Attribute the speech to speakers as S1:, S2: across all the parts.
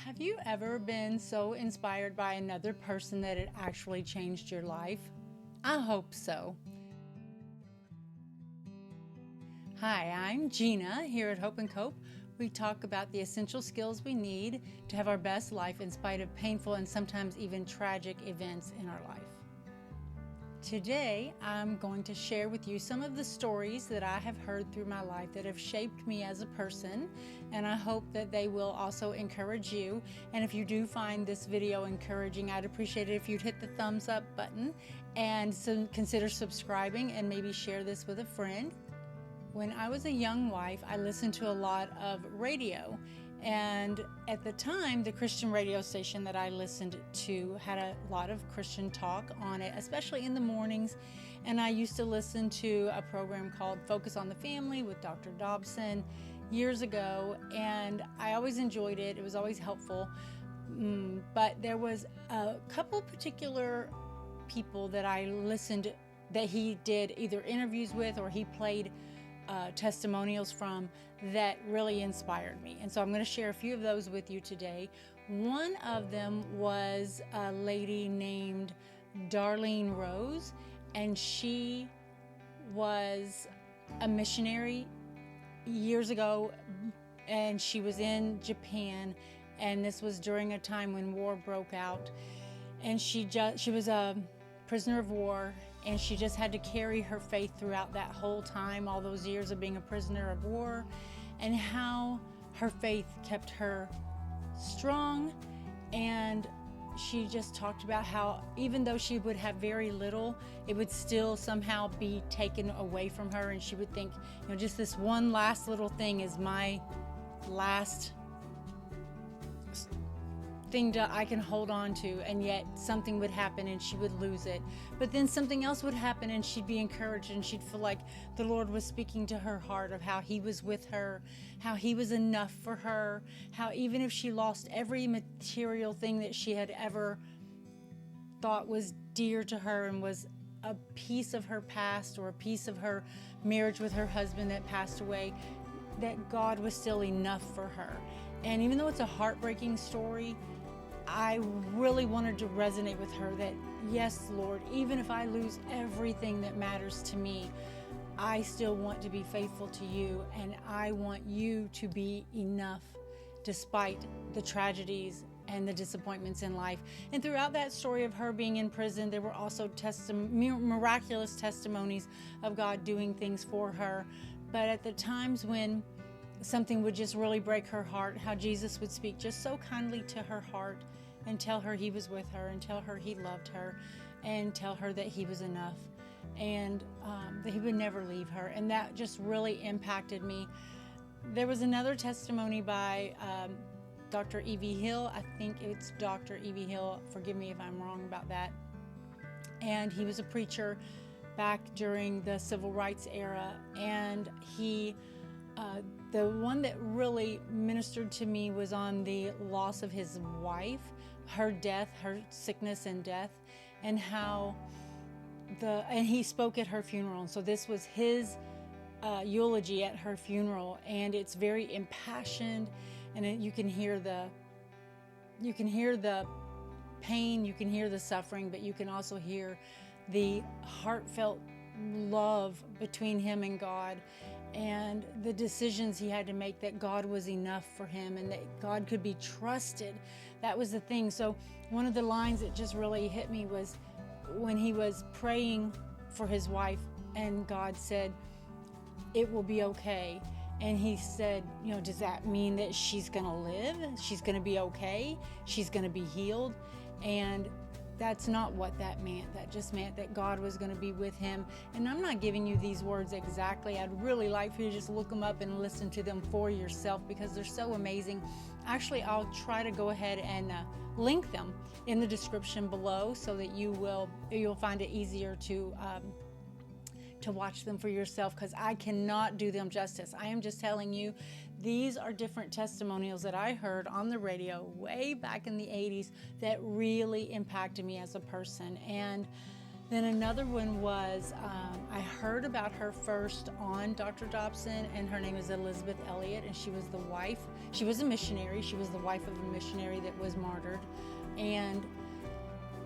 S1: Have you ever been so inspired by another person that it actually changed your life? I hope so. Hi, I'm Gina here at Hope and Cope. We talk about the essential skills we need to have our best life in spite of painful and sometimes even tragic events in our life. Today, I'm going to share with you some of the stories that I have heard through my life that have shaped me as a person, and I hope that they will also encourage you. And if you do find this video encouraging, I'd appreciate it if you'd hit the thumbs up button and consider subscribing and maybe share this with a friend. When I was a young wife, I listened to a lot of radio. And at the time, the Christian radio station that I listened to had a lot of Christian talk on it, especially in the mornings. And I used to listen to a program called Focus on the Family with Dr. Dobson years ago. And I always enjoyed it. It was always helpful. But there was a couple particular people that I listened that he did either interviews with or he played testimonials from that really inspired me. And so I'm going to share a few of those with you today. One of them was a lady named Darlene Rose, and she was a missionary years ago, and she was in Japan, and this was during a time when war broke out, and she was a prisoner of war, and she just had to carry her faith throughout that whole time, all those years of being a prisoner of war, and how her faith kept her strong. And she just talked about how even though she would have very little, it would still somehow be taken away from her, and she would think, just this one last little thing is my last thing that I can hold on to, and yet something would happen and she would lose it. But then something else would happen and she'd be encouraged, and she'd feel like the Lord was speaking to her heart of how he was with her, how he was enough for her, how even if she lost every material thing that she had ever thought was dear to her and was a piece of her past or a piece of her marriage with her husband that passed away, that God was still enough for her. And even though it's a heartbreaking story, I really wanted to resonate with her that, yes, Lord, even if I lose everything that matters to me, I still want to be faithful to you, and I want you to be enough despite the tragedies and the disappointments in life. And throughout that story of her being in prison, there were also miraculous testimonies of God doing things for her. But at the times when something would just really break her heart, how Jesus would speak just so kindly to her heart and tell her he was with her and tell her he loved her and tell her that he was enough and that he would never leave her. And that just really impacted me. There was another testimony by Dr. E.V. Hill. I think it's Dr. E.V. Hill. Forgive me if I'm wrong about that. And he was a preacher back during the civil rights era. And he the one that really ministered to me was on the loss of his wife, her death, her sickness and death, and how and he spoke at her funeral. So this was his eulogy at her funeral, and it's very impassioned, and you can hear the pain, you can hear the suffering, but you can also hear the heartfelt love between him and God, and the decisions he had to make, that God was enough for him and that God could be trusted. That was the thing. So one of the lines that just really hit me was when he was praying for his wife, and God said, "It will be okay." And he said, does that mean that she's going to live? She's going to be okay? She's going to be healed? And that's not what that meant. That just meant that God was going to be with him. And I'm not giving you these words exactly. I'd really like for you to just look them up and listen to them for yourself because they're so amazing. Actually, I'll try to go ahead and link them in the description below so that you'll find it easier to watch them for yourself, because I cannot do them justice. I am just telling you, these are different testimonials that I heard on the radio way back in the 80s that really impacted me as a person. And Then another one was, I heard about her first on Dr. Dobson, and her name is Elizabeth Elliot, and she was the wife. She was a missionary. She was the wife of a missionary that was martyred. And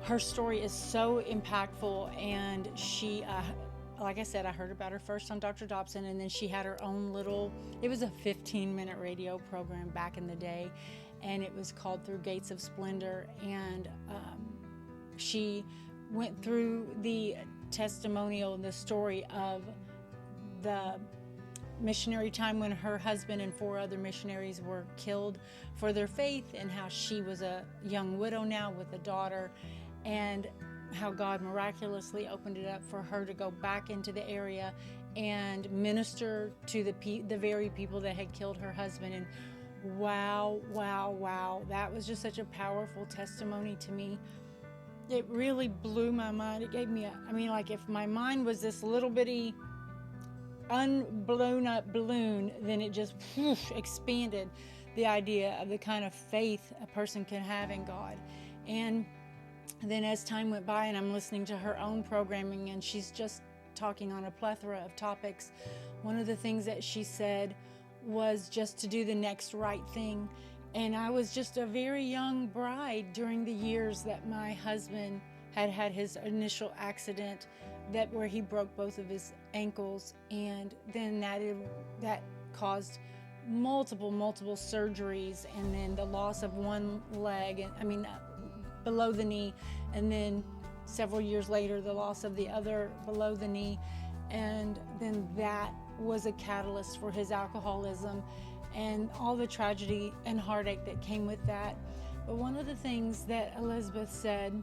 S1: her story is so impactful, and she, like I said, I heard about her first on Dr. Dobson, and then she had her own little, it was a 15-minute radio program back in the day, and it was called Through Gates of Splendor, and she went through the testimonial, the story of the missionary time when her husband and 4 other missionaries were killed for their faith, and how she was a young widow now with a daughter, and how God miraculously opened it up for her to go back into the area and minister to the very people that had killed her husband. And wow, that was just such a powerful testimony to me. It really blew my mind. It gave me like if my mind was this little bitty unblown up balloon, then it just expanded the idea of the kind of faith a person can have in God. And then as time went by and I'm listening to her own programming, and she's just talking on a plethora of topics, one of the things that she said was just to do the next right thing. And I was just a very young bride during the years that my husband had his initial accident, where he broke both of his ankles, and then that caused multiple surgeries, and then the loss of one leg, below the knee, and then several years later the loss of the other below the knee, and then that was a catalyst for his alcoholism and all the tragedy and heartache that came with that. But one of the things that Elizabeth said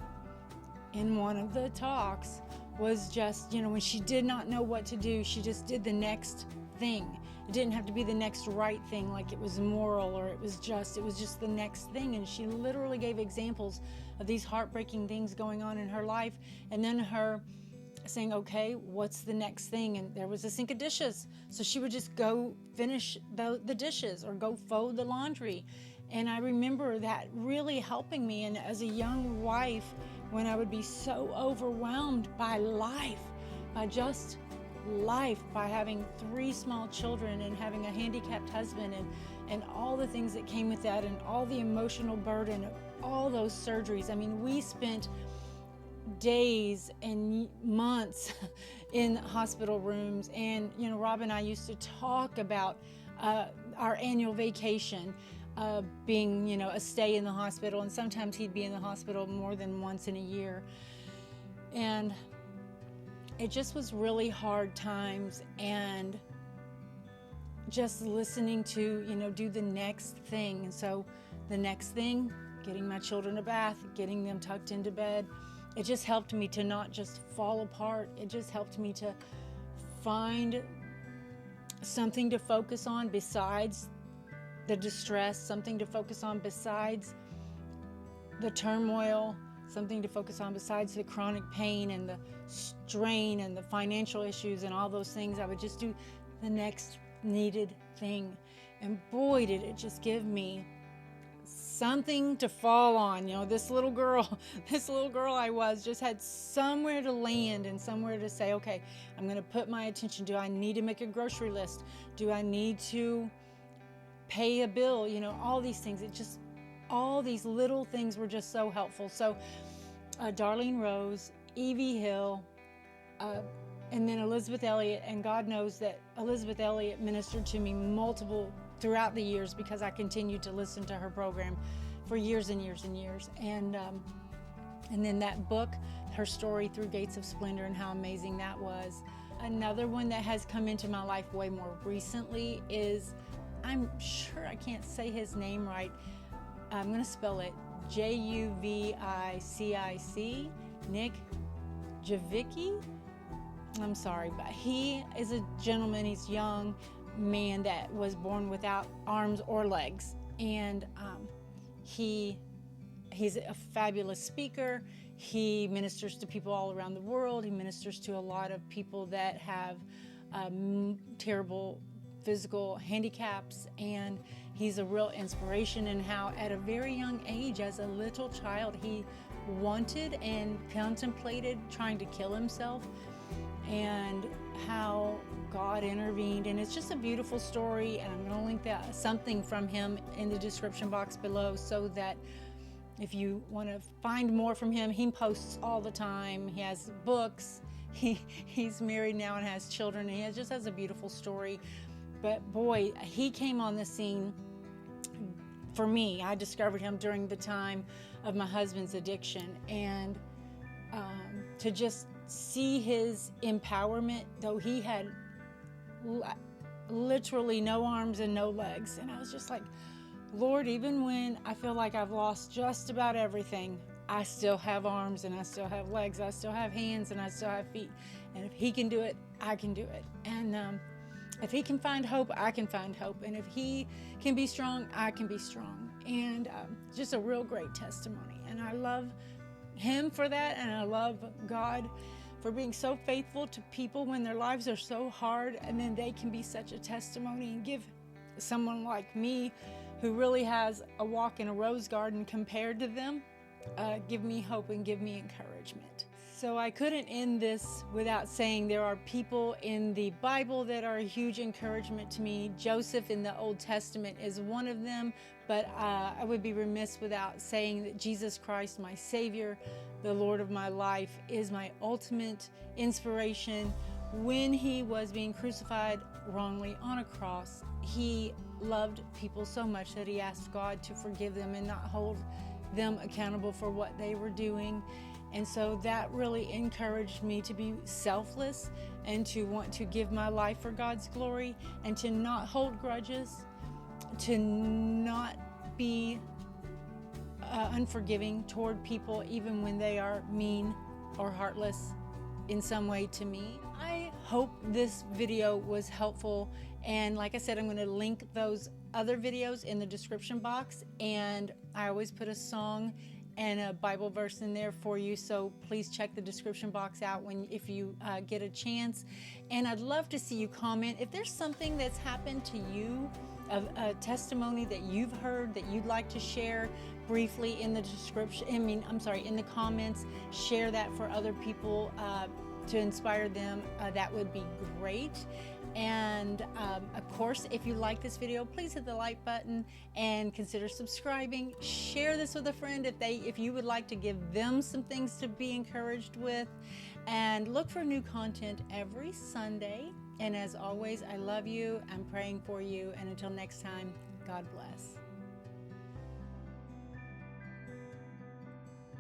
S1: in one of the talks was just, when she did not know what to do, she just did the next thing. It didn't have to be the next right thing, like it was moral, or it was just the next thing. And she literally gave examples of these heartbreaking things going on in her life, and then her saying, okay, what's the next thing? And there was a sink of dishes, so she would just go finish the dishes or go fold the laundry. And I remember that really helping me. And as a young wife, when I would be so overwhelmed by life, by having 3 small children and having a handicapped husband, and all the things that came with that, and all the emotional burden of all those surgeries. We spent days and months in hospital rooms, and Rob and I used to talk about our annual vacation being a stay in the hospital, and sometimes he'd be in the hospital more than once in a year. And it just was really hard times, and just listening to do the next thing. And so the next thing, getting my children a bath, getting them tucked into bed, it just helped me to not just fall apart. It just helped me to find something to focus on besides the distress, something to focus on besides the turmoil, something to focus on besides the chronic pain and the strain and the financial issues and all those things. I would just do the next needed thing. And boy, did it just give me something to fall on. This little girl I was, just had somewhere to land and somewhere to say, okay, I'm going to put my attention. Do I need to make a grocery list? Do I need to pay a bill? All these things. All these little things were just so helpful. So Darlene Rose, Evie Hill, and then Elizabeth Elliot, and God knows that Elizabeth Elliot ministered to me throughout the years, because I continued to listen to her program for years and years and years. And then that book, her story Through Gates of Splendor, and how amazing that was. Another one that has come into my life way more recently is, I'm sure I can't say his name right. I'm going to spell it Juvicic, Nick Vujicic. I'm sorry, but he is a gentleman. He's young man that was born without arms or legs, and he's a fabulous speaker. He ministers to people all around the world. He ministers to a lot of people that have terrible physical handicaps, and he's a real inspiration in how at a very young age, as a little child, he wanted and contemplated trying to kill himself, and how God intervened. And it's just a beautiful story, and I'm going to link something from him in the description box below, so that if you want to find more from him, he posts all the time. He has books. He's married now and has children, and he just has a beautiful story. But boy, he came on the scene for me. I discovered him during the time of my husband's addiction, and to just see his empowerment, though he had literally no arms and no legs. And I was just like, Lord, even when I feel like I've lost just about everything, I still have arms and I still have legs, I still have hands and I still have feet. And if he can do it, I can do it. And if he can find hope, I can find hope. And if he can be strong, I can be strong. And just a real great testimony. And I love him for that, and I love God for being so faithful to people when their lives are so hard, and then they can be such a testimony and give someone like me, who really has a walk in a rose garden compared to them, give me hope and give me encouragement. So I couldn't end this without saying there are people in the Bible that are a huge encouragement to me. Joseph in the Old Testament is one of them, but I would be remiss without saying that Jesus Christ, my Savior, the Lord of my life, is my ultimate inspiration. When he was being crucified wrongly on a cross, he loved people so much that he asked God to forgive them and not hold them accountable for what they were doing. And so that really encouraged me to be selfless and to want to give my life for God's glory, and to not hold grudges, to not be unforgiving toward people, even when they are mean or heartless in some way to me. I hope this video was helpful, and like I said, I'm going to link those other videos in the description box, and I always put a song and a Bible verse in there for you, so please check the description box out if you get a chance. And I'd love to see you comment if there's something that's happened to you, a testimony that you've heard that you'd like to share briefly in the in the comments. Share that for other people to inspire them. That would be great. And of course, if you like this video, please hit the like button and consider subscribing. Share this with a friend if you would like to give them some things to be encouraged with. And look for new content every Sunday. And as always, I love you. I'm praying for you. And until next time, God bless.